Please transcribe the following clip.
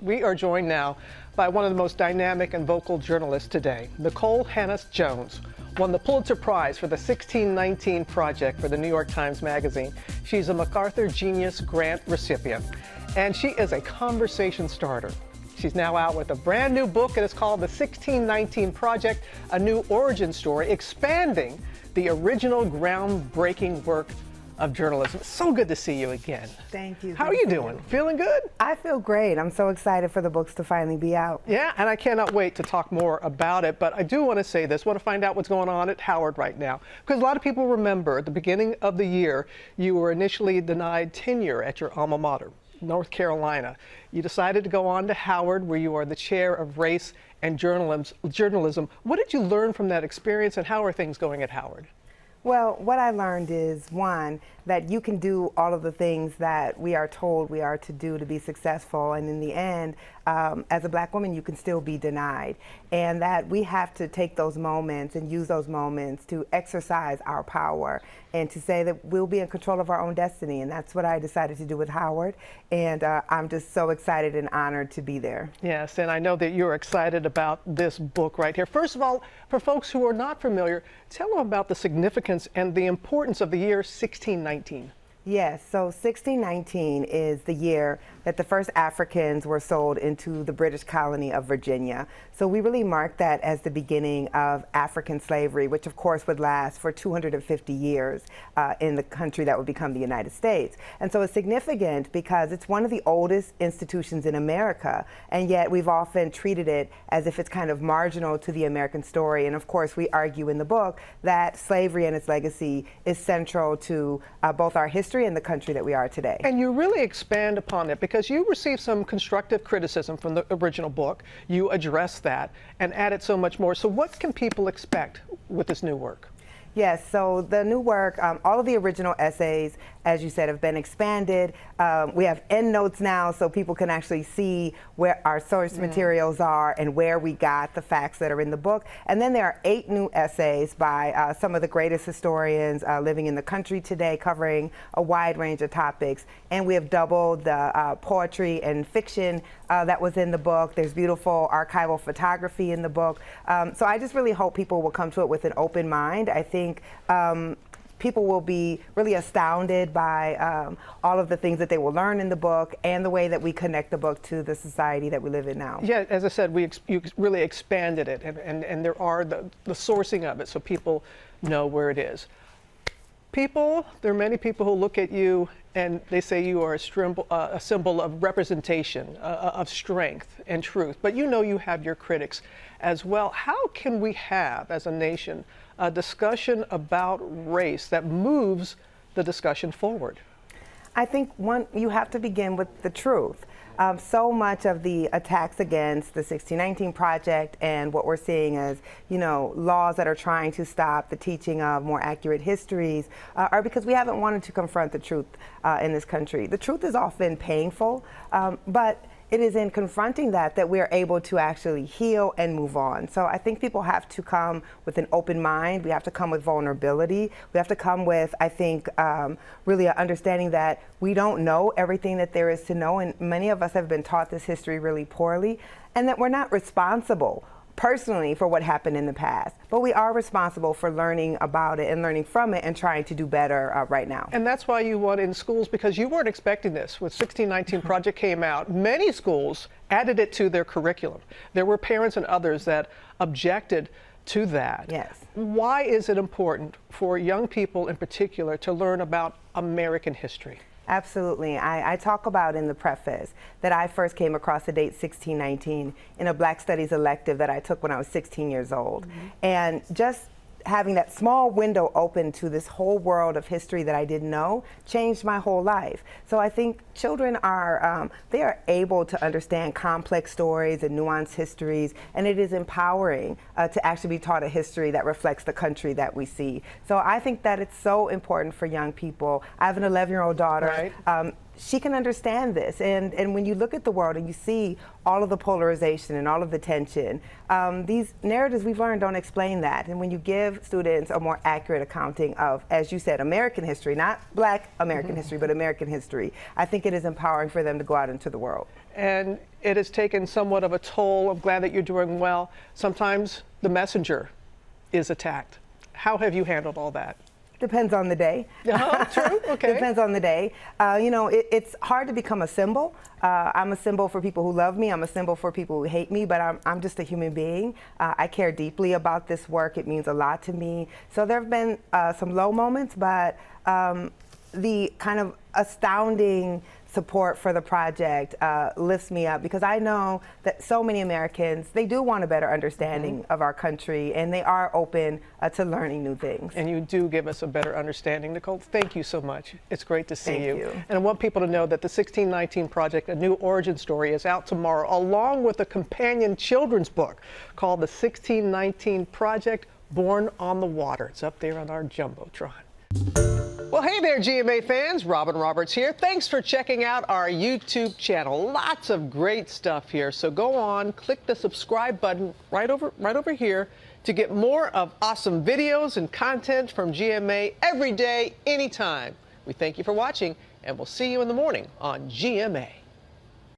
We are joined now by one of the most dynamic and vocal journalists today. Nikole Hannah Jones won the Pulitzer Prize for the 1619 Project for the New York Times Magazine. She's a MacArthur Genius Grant recipient, and she is a conversation starter. She's now out with a brand new book, and it's called The 1619 Project, a new origin story expanding the original groundbreaking work of journalism. It's so good to see you again. Thank you. How are you doing? Feeling good? I feel great. I'm so excited for the books to finally be out. Yeah, and I cannot wait to talk more about it, but I do want to say this, want to find out what's going on at Howard right now, because a lot of people remember at the beginning of the year, you were initially denied tenure at your alma mater, North Carolina. You decided to go on to Howard, where you are the chair of race and journalism. What did you learn from that experience, and how are things going at Howard? Well, what I learned is, one, that you can do all of the things that we are told we are to do to be successful, and in the end, as a black woman, you can still be denied. And that we have to take those moments and use those moments to exercise our power and to say that we'll be in control of our own destiny. And that's what I decided to do with Howard. And I'm just so excited and honored to be there. Yes, and I know that you're excited about this book right here. First of all, for folks who are not familiar, tell them about the significance and the importance of the year 1619. Yes, so 1619 is the year that the first Africans were sold into the British colony of Virginia. So we really mark that as the beginning of African slavery, which of course would last for 250 years in the country that would become the United States. And so it's significant because it's one of the oldest institutions in America, and yet we've often treated it as if it's kind of marginal to the American story. And of course we argue in the book that slavery and its legacy is central to both our history and the country that we are today. And you really expand upon it because you received some constructive criticism from the original book. You addressed that and added so much more. So what can people expect with this new work? Yes, so the new work, all of the original essays, as you said, have been expanded. We have endnotes now so people can actually see where our source materials are and where we got the facts that are in the book. And then there are 8 new essays by some of the greatest historians living in the country today, covering a wide range of topics. And we have doubled the poetry and fiction that was in the book. There's beautiful archival photography in the book. So I just really hope people will come to it with an open mind. I think people will be really astounded by all of the things that they will learn in the book and the way that we connect the book to the society that we live in now. Yeah, as I said, you really expanded it, and there are the sourcing of it so people know where it is. There are many people who look at you and they say you are a symbol of representation, of strength and truth, but you know you have your critics as well. How can we have, as a nation, a discussion about race that moves the discussion forward? I think you have to begin with the truth. So much of the attacks against the 1619 Project and what we're seeing as, laws that are trying to stop the teaching of more accurate histories are because we haven't wanted to confront the truth in this country. The truth is often painful, but it is in confronting that we're able to actually heal and move on. So I think people have to come with an open mind. We have to come with vulnerability. We have to come with, I think, really an understanding that we don't know everything that there is to know, and many of us have been taught this history really poorly, and that we're not responsible personally for what happened in the past, but we are responsible for learning about it and learning from it and trying to do better right now. And that's why you won in schools, because you weren't expecting this. When 1619 Project came out, many schools added it to their curriculum. There were parents and others that objected to that. Yes. Why is it important for young people in particular to learn about American history? Absolutely. I talk about in the preface that I first came across the date 1619 in a Black Studies elective that I took when I was 16 years old. And just having that small window open to this whole world of history that I didn't know changed my whole life. So I think children are, they are able to understand complex stories and nuanced histories, and it is empowering to actually be taught a history that reflects the country that we see. So I think that it's so important for young people. I have an 11-year-old daughter. Right. She can understand this, and when you look at the world and you see all of the polarization and all of the tension, these narratives we've learned don't explain that. And when you give students a more accurate accounting of, as you said, American history, not Black American history, but American history, I think it is empowering for them to go out into the world. And It has taken somewhat of a toll. I'm glad that you're doing well. Sometimes the messenger is attacked. How have you handled all that? Depends on the day. True. Okay. Depends on the day. It's hard to become a symbol. I'm a symbol for people who love me. I'm a symbol for people who hate me, but I'm just a human being. I care deeply about this work. It means a lot to me. So there have been some low moments, but the kind of astounding support for the project lifts me up, because I know that so many Americans, they do want a better understanding of our country, and they are open to learning new things. And you do give us a better understanding. Nikole, thank you so much. It's great to see Thank you. And I want people to know that the 1619 Project, a new origin story, is out tomorrow, along with a companion children's book called The 1619 Project, Born on the Water. It's up there on our Jumbotron. Well, hey there, GMA fans. Robin Roberts here. Thanks for checking out our YouTube channel. Lots of great stuff here. So go on, click the subscribe button right over here to get more of awesome videos and content from GMA every day, anytime. We thank you for watching, and we'll see you in the morning on GMA.